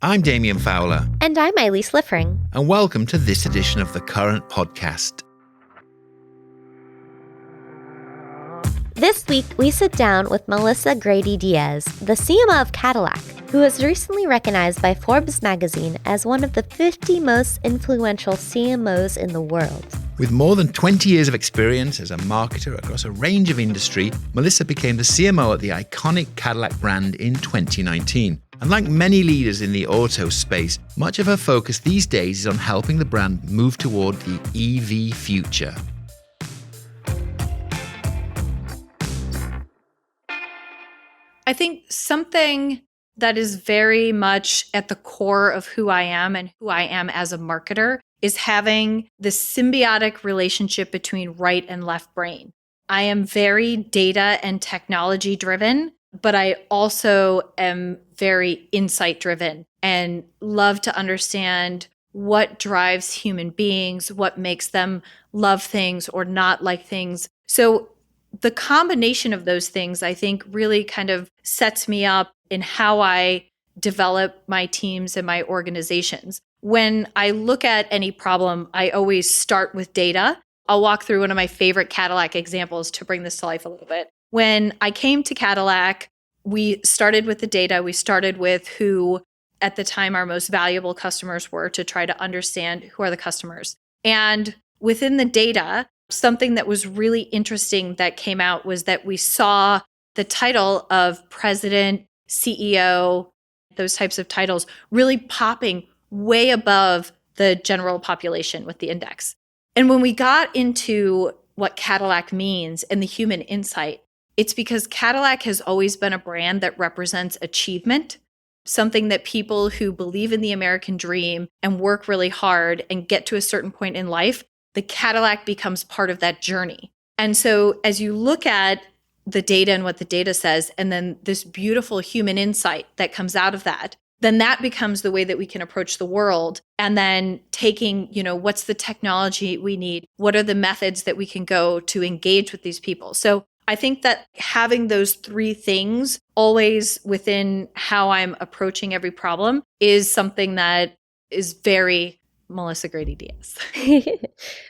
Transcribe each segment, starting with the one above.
I'm Damien Fowler. And I'm Eileen Liffring. And welcome to this edition of the Current Podcast. This week, we sit down with Melissa Grady Diaz, the CMO of Cadillac, who was recently recognized by Forbes magazine as one of the 50 most influential CMOs in the world. With more than 20 years of experience as a marketer across a range of industry, Melissa became the CMO at the iconic Cadillac brand in 2019. And like many leaders in the auto space, much of her focus these days is on helping the brand move toward the EV future. I think something that is very much at the core of who I am and who I am as a marketer is having this symbiotic relationship between right and left brain. I am very data and technology driven, but I also am very insight driven and love to understand what drives human beings, what makes them love things or not like things. So the combination of those things, I think, really kind of sets me up in how I develop my teams and my organizations. When I look at any problem, I always start with data. I'll walk through one of my favorite Cadillac examples to bring this to life a little bit. When I came to Cadillac, we started with the data. We started with who, at the time, our most valuable customers were to try to understand who are the customers. And within the data, something that was really interesting that came out was that we saw the title of president, CEO, those types of titles really popping way above the general population with the index. And when we got into what Cadillac means and the human insight, it's because Cadillac has always been a brand that represents achievement, something that people who believe in the American dream and work really hard and get to a certain point in life, the Cadillac becomes part of that journey. And so as you look at the data and what the data says, and then this beautiful human insight that comes out of that, then that becomes the way that we can approach the world. And then taking, what's the technology we need? What are the methods that we can go to engage with these people? So I think that having those three things always within how I'm approaching every problem is something that is very Melissa Grady Diaz.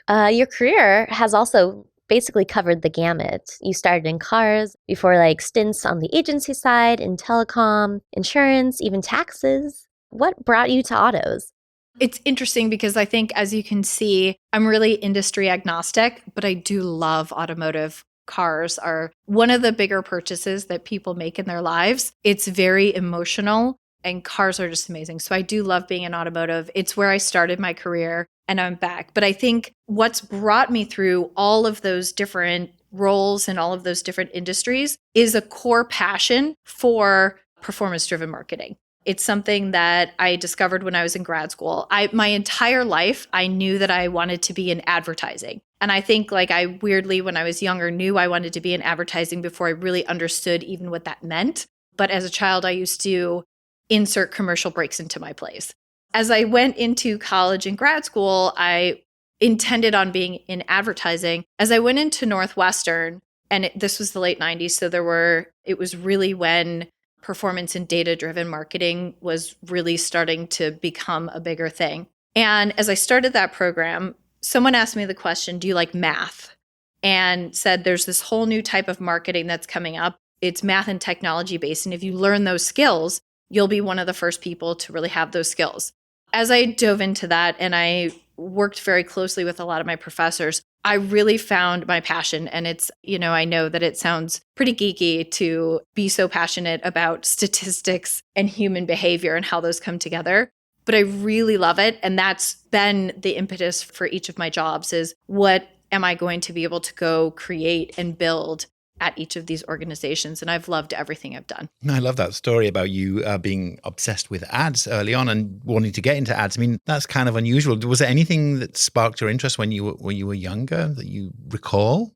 Your career has also basically covered the gamut. You started in cars before stints on the agency side, in telecom, insurance, even taxes. What brought you to autos? It's interesting because I think, as you can see, I'm really industry agnostic, but I do love automotive. Cars are one of the bigger purchases that people make in their lives. It's very emotional. And cars are just amazing. So I do love being in automotive. It's where I started my career and I'm back. But I think what's brought me through all of those different roles and all of those different industries is a core passion for performance-driven marketing. It's something that I discovered when I was in grad school. My entire life, I knew that I wanted to be in advertising. And I think I weirdly, when I was younger, knew I wanted to be in advertising before I really understood even what that meant. But as a child, I used to insert commercial breaks into my plays. As I went into college and grad school, I intended on being in advertising. As I went into Northwestern, and this was the late 90s, so it was really when performance and data-driven marketing was really starting to become a bigger thing. And as I started that program, someone asked me the question, do you like math? And said, there's this whole new type of marketing that's coming up. It's math and technology based. And if you learn those skills, you'll be one of the first people to really have those skills. As I dove into that and I worked very closely with a lot of my professors, I really found my passion. And it's, I know that it sounds pretty geeky to be so passionate about statistics and human behavior and how those come together. But I really love it. And that's been the impetus for each of my jobs is what am I going to be able to go create and build at each of these organizations. And I've loved everything I've done. I love that story about you being obsessed with ads early on and wanting to get into ads. I mean, that's kind of unusual. Was there anything that sparked your interest when you were younger that you recall?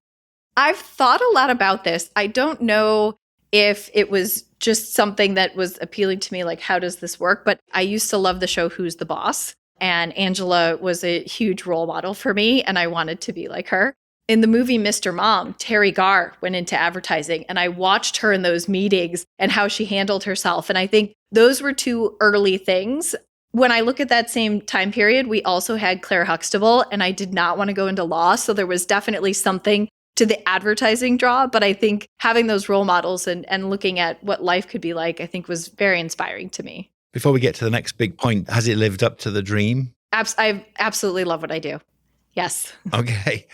I've thought a lot about this. I don't know if it was just something that was appealing to me, like, how does this work? But I used to love the show Who's the Boss? And Angela was a huge role model for me, and I wanted to be like her. In the movie Mr. Mom, Terry Garr went into advertising, and I watched her in those meetings and how she handled herself. And I think those were two early things. When I look at that same time period, we also had Claire Huxtable, and I did not want to go into law. So there was definitely something to the advertising draw. But I think having those role models and looking at what life could be like, I think was very inspiring to me. Before we get to the next big point, has it lived up to the dream? I absolutely love what I do. Yes. Okay.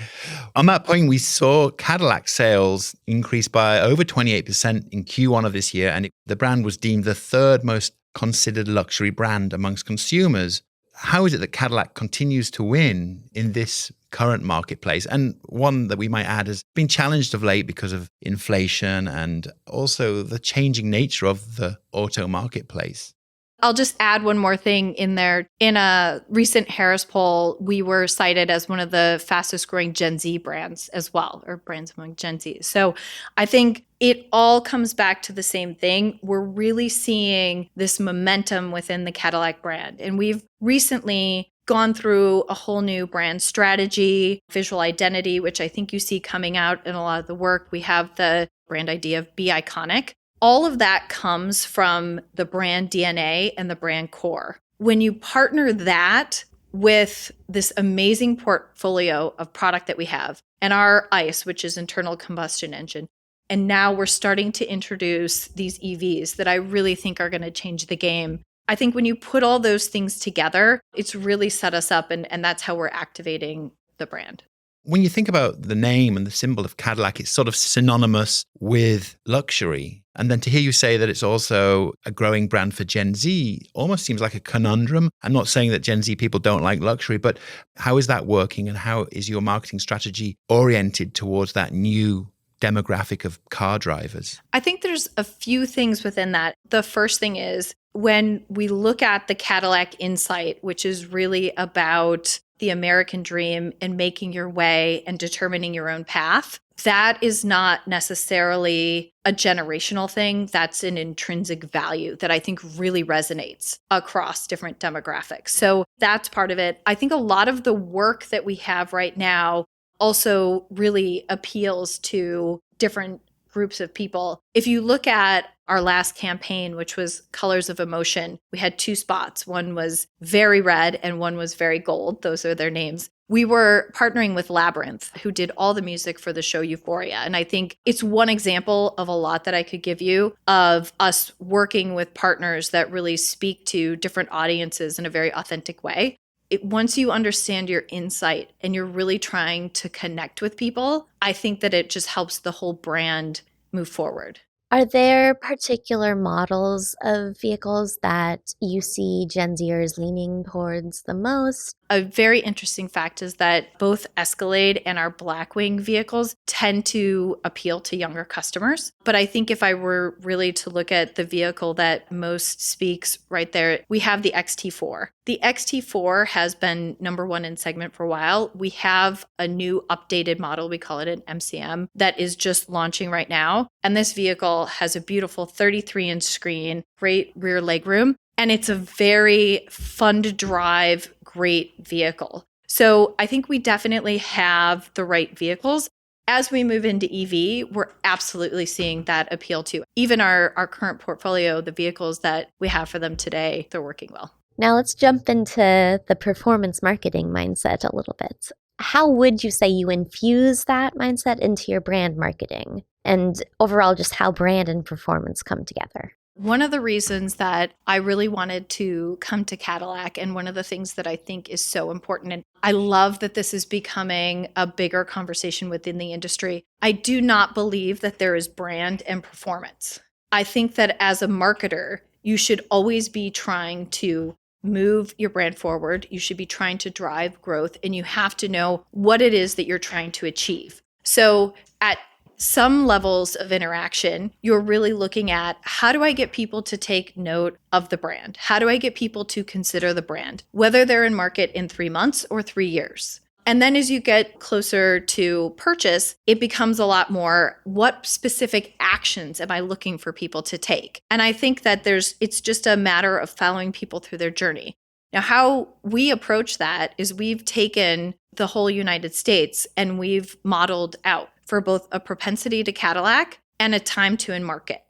On that point, we saw Cadillac sales increase by over 28% in Q1 of this year, and the brand was deemed the third most considered luxury brand amongst consumers. How is it that Cadillac continues to win in this current marketplace? And one that we might add has been challenged of late because of inflation and also the changing nature of the auto marketplace. I'll just add one more thing in there. In a recent Harris poll, we were cited as one of the fastest growing Gen Z brands as well, or brands among Gen Z. So I think it all comes back to the same thing. We're really seeing this momentum within the Cadillac brand. And we've recently gone through a whole new brand strategy, visual identity, which I think you see coming out in a lot of the work. We have the brand idea of Be Iconic. All of that comes from the brand DNA and the brand core. When you partner that with this amazing portfolio of product that we have and our ICE, which is internal combustion engine, and now we're starting to introduce these EVs that I really think are going to change the game. I think when you put all those things together, it's really set us up, and that's how we're activating the brand. When you think about the name and the symbol of Cadillac, it's sort of synonymous with luxury. And then to hear you say that it's also a growing brand for Gen Z almost seems like a conundrum. I'm not saying that Gen Z people don't like luxury, but how is that working and how is your marketing strategy oriented towards that new demographic of car drivers? I think there's a few things within that. The first thing is when we look at the Cadillac Insight, which is really about the American dream and making your way and determining your own path, that is not necessarily a generational thing. That's an intrinsic value that I think really resonates across different demographics. So that's part of it. I think a lot of the work that we have right now also really appeals to different groups of people. If you look at our last campaign, which was Colors of Emotion, we had two spots. One was very red and one was very gold. Those are their names. We were partnering with Labyrinth, who did all the music for the show Euphoria. And I think it's one example of a lot that I could give you of us working with partners that really speak to different audiences in a very authentic way. Once you understand your insight and you're really trying to connect with people, I think that it just helps the whole brand move forward. Are there particular models of vehicles that you see Gen Zers leaning towards the most? A very interesting fact is that both Escalade and our Blackwing vehicles tend to appeal to younger customers. But I think if I were really to look at the vehicle that most speaks right there, we have the XT4. The XT4 has been number one in segment for a while. We have a new updated model, we call it an MCM, that is just launching right now. And this vehicle has a beautiful 33-inch screen, great rear legroom, and it's a very fun to drive, great vehicle. So I think we definitely have the right vehicles. As we move into EV, we're absolutely seeing that appeal to even our current portfolio, the vehicles that we have for them today, they're working well. Now let's jump into the performance marketing mindset a little bit. How would you say you infuse that mindset into your brand marketing? And overall, just how brand and performance come together? One of the reasons that I really wanted to come to Cadillac, and one of the things that I think is so important, and I love that this is becoming a bigger conversation within the industry, I do not believe that there is brand and performance. I think that as a marketer, you should always be trying to move your brand forward. You should be trying to drive growth, and you have to know what it is that you're trying to achieve. So at some levels of interaction, you're really looking at how do I get people to take note of the brand? How do I get people to consider the brand, whether they're in market in 3 months or 3 years? And then as you get closer to purchase, it becomes a lot more, what specific actions am I looking for people to take? And I think that it's just a matter of following people through their journey. Now, how we approach that is we've taken the whole United States, and we've modeled out for both a propensity to Cadillac and a time to in market.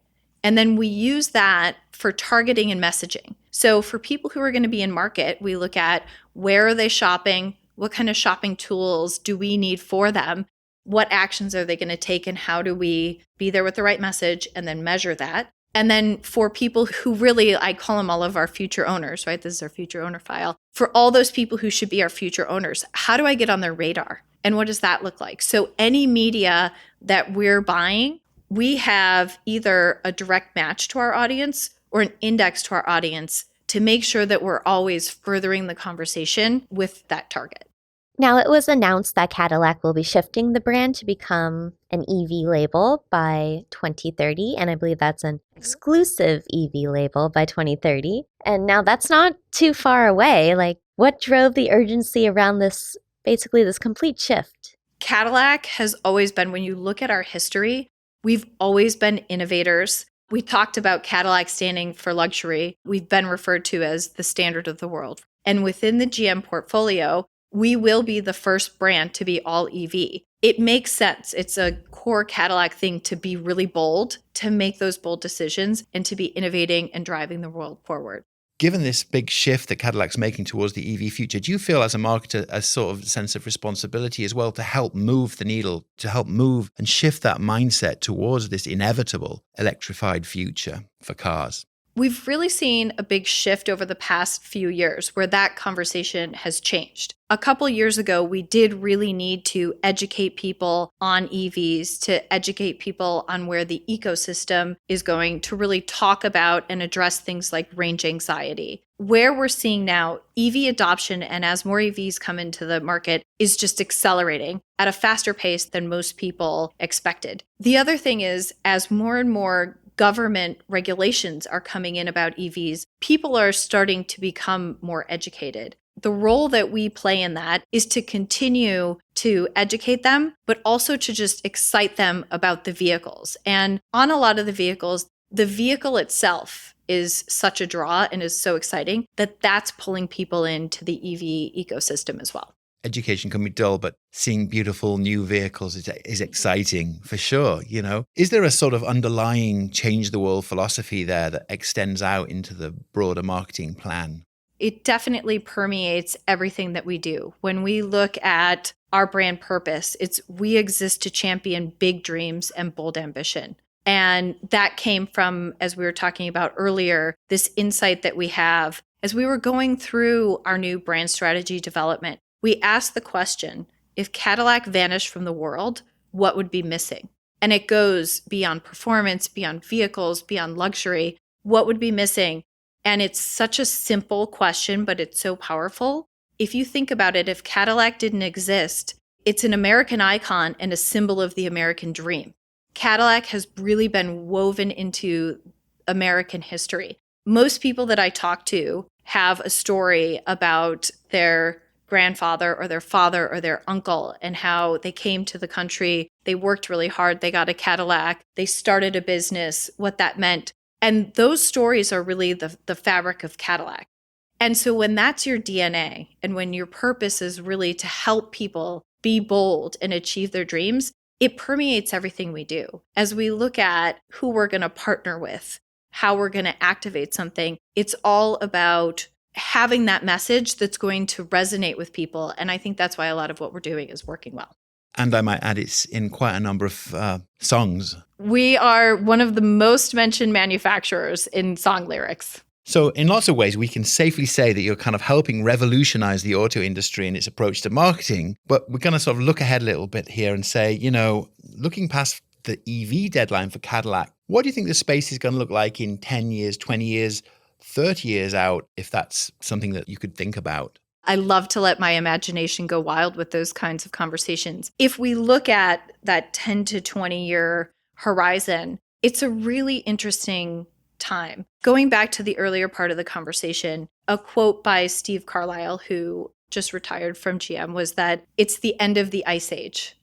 And then we use that for targeting and messaging. So for people who are going to be in market, we look at where are they shopping? What kind of shopping tools do we need for them? What actions are they going to take? And how do we be there with the right message and then measure that? And then for people who really, I call them all of our future owners, right? This is our future owner file. For all those people who should be our future owners, how do I get on their radar? And what does that look like? So any media that we're buying, we have either a direct match to our audience or an index to our audience to make sure that we're always furthering the conversation with that target. Now, it was announced that Cadillac will be shifting the brand to become an EV label by 2030, and I believe that's an exclusive EV label by 2030. And now that's not too far away. Like, what drove the urgency around this, basically this complete shift? Cadillac has always been, when you look at our history, we've always been innovators. We talked about Cadillac standing for luxury. We've been referred to as the standard of the world. And within the GM portfolio, we will be the first brand to be all EV. It makes sense. It's a core Cadillac thing to be really bold, to make those bold decisions, and to be innovating and driving the world forward. Given this big shift that Cadillac's making towards the EV future, do you feel as a marketer a sort of sense of responsibility as well to help move the needle, to help move and shift that mindset towards this inevitable electrified future for cars? We've really seen a big shift over the past few years where that conversation has changed. A couple years ago, we did really need to educate people on EVs, to educate people on where the ecosystem is going, to really talk about and address things like range anxiety. Where we're seeing now, EV adoption, and as more EVs come into the market, is just accelerating at a faster pace than most people expected. The other thing is, as more and more government regulations are coming in about EVs, people are starting to become more educated. The role that we play in that is to continue to educate them, but also to just excite them about the vehicles. And on a lot of the vehicles, the vehicle itself is such a draw and is so exciting that that's pulling people into the EV ecosystem as well. Education can be dull, but seeing beautiful new vehicles is exciting for sure. You know, is there a sort of underlying change the world philosophy there that extends out into the broader marketing plan? It definitely permeates everything that we do. When we look at our brand purpose, it's we exist to champion big dreams and bold ambition. And that came from, as we were talking about earlier, this insight that we have as we were going through our new brand strategy development. We asked the question, if Cadillac vanished from the world, what would be missing? And it goes beyond performance, beyond vehicles, beyond luxury. What would be missing? And it's such a simple question, but it's so powerful. If you think about it, if Cadillac didn't exist, it's an American icon and a symbol of the American dream. Cadillac has really been woven into American history. Most people that I talk to have a story about their grandfather or their father or their uncle and how they came to the country, they worked really hard, they got a Cadillac, they started a business, what that meant. And those stories are really the fabric of Cadillac. And so when that's your DNA and when your purpose is really to help people be bold and achieve their dreams, it permeates everything we do. As we look at who we're going to partner with, how we're going to activate something, it's all about having that message that's going to resonate with people. And I think that's why a lot of what we're doing is working well. And I might add, it's in quite a number of songs. We are one of the most mentioned manufacturers in song lyrics. So in lots of ways, we can safely say that you're kind of helping revolutionize the auto industry and its approach to marketing. But we're going to sort of look ahead a little bit here and say, you know, looking past the EV deadline for Cadillac, what do you think the space is going to look like in 10 years, 20 years, 30 years out, if that's something that you could think about? I love to let my imagination go wild with those kinds of conversations. If we look at that 10 to 20 year horizon, it's a really interesting time. Going back to the earlier part of the conversation, a quote by Steve Carlisle, who just retired from GM, was that it's the end of the ice age.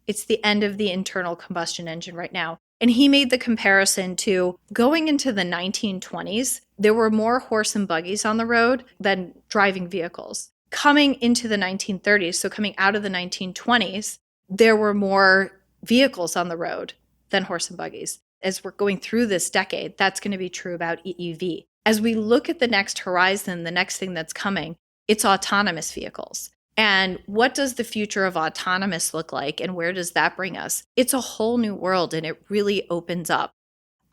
It's the end of the internal combustion engine right now. And he made the comparison to going into the 1920s, there were more horse and buggies on the road than driving vehicles. Coming into the 1930s, so coming out of the 1920s, there were more vehicles on the road than horse and buggies. As we're going through this decade, that's going to be true about EEV. As we look at the next horizon, the next thing that's coming, it's autonomous vehicles. And what does the future of autonomous look like, and where does that bring us? It's a whole new world, and it really opens up.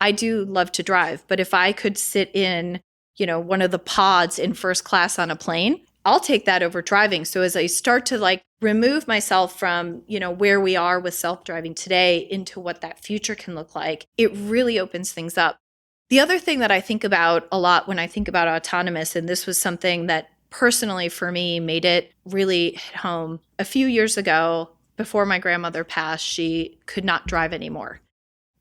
I do love to drive, but if I could sit in, one of the pods in first class on a plane, I'll take that over driving. So as I start to remove myself from, where we are with self-driving today into what that future can look like, it really opens things up. The other thing that I think about a lot when I think about autonomous, and this was something that personally for me made it really hit home. A few years ago, before my grandmother passed, she could not drive anymore.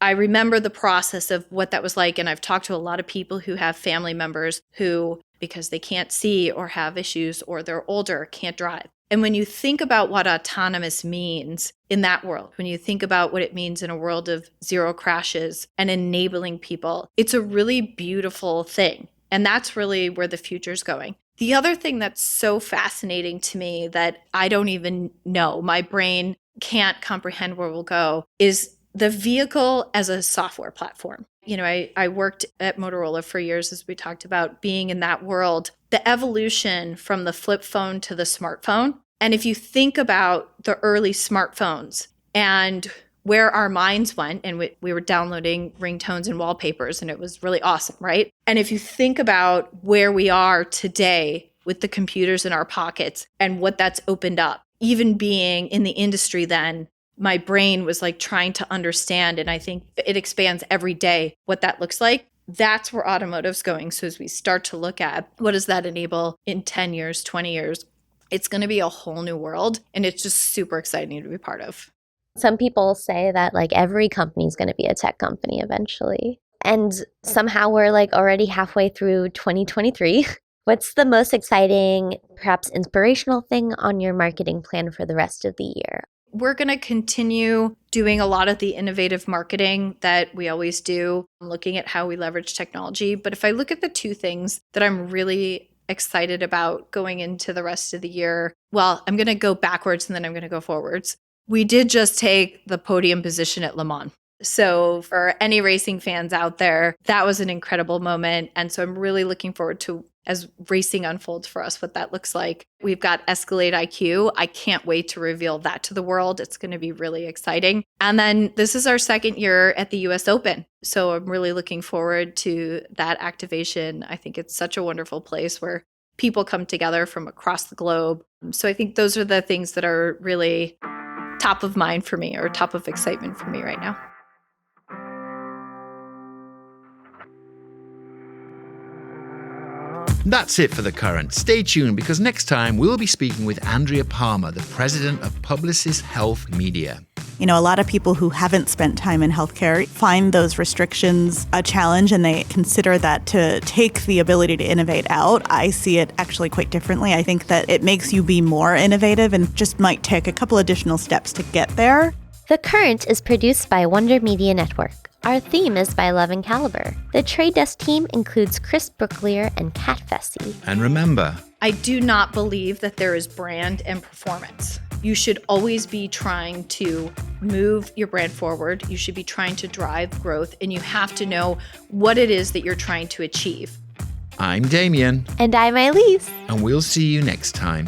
I remember the process of what that was like, and I've talked to a lot of people who have family members who, because they can't see or have issues or they're older, can't drive. And when you think about what autonomous means in that world, when you think about what it means in a world of zero crashes and enabling people, it's a really beautiful thing. And that's really where the future's going. The other thing that's so fascinating to me that I don't even know, my brain can't comprehend where we'll go, is the vehicle as a software platform. I worked at Motorola for years, as we talked about, being in that world, the evolution from the flip phone to the smartphone. And if you think about the early smartphones and where our minds went, and we were downloading ringtones and wallpapers, and it was really awesome, right? And if you think about where we are today with the computers in our pockets and what that's opened up, even being in the industry then, my brain was trying to understand, and I think it expands every day what that looks like. That's where automotive's going. So as we start to look at what does that enable in 10 years, 20 years, it's going to be a whole new world, and it's just super exciting to be part of. Some people say that every company is going to be a tech company eventually. And somehow we're already halfway through 2023. What's the most exciting, perhaps inspirational thing on your marketing plan for the rest of the year? We're going to continue doing a lot of the innovative marketing that we always do, looking at how we leverage technology. But if I look at the two things that I'm really excited about going into the rest of the year, well, I'm going to go backwards and then I'm going to go forwards. We did just take the podium position at Le Mans. So for any racing fans out there, that was an incredible moment. And so I'm really looking forward to, as racing unfolds for us, what that looks like. We've got Escalade IQ. I can't wait to reveal that to the world. It's going to be really exciting. And then this is our second year at the US Open. So I'm really looking forward to that activation. I think it's such a wonderful place where people come together from across the globe. So I think those are the things that are really top of mind for me, or top of excitement for me right now. That's it for The Current. Stay tuned, because next time we'll be speaking with Andrea Palmer, the president of Publicis Health Media. A lot of people who haven't spent time in healthcare find those restrictions a challenge, and they consider that to take the ability to innovate out. I see it actually quite differently. I think that it makes you be more innovative and just might take a couple additional steps to get there. The Current is produced by Wonder Media Network. Our theme is by Love and Caliber. The Trade Desk team includes Chris Brooklier and Kat Fessy. And remember, I do not believe that there is brand and performance. You should always be trying to move your brand forward. You should be trying to drive growth, and you have to know what it is that you're trying to achieve. I'm Damien. And I'm Elise. And we'll see you next time.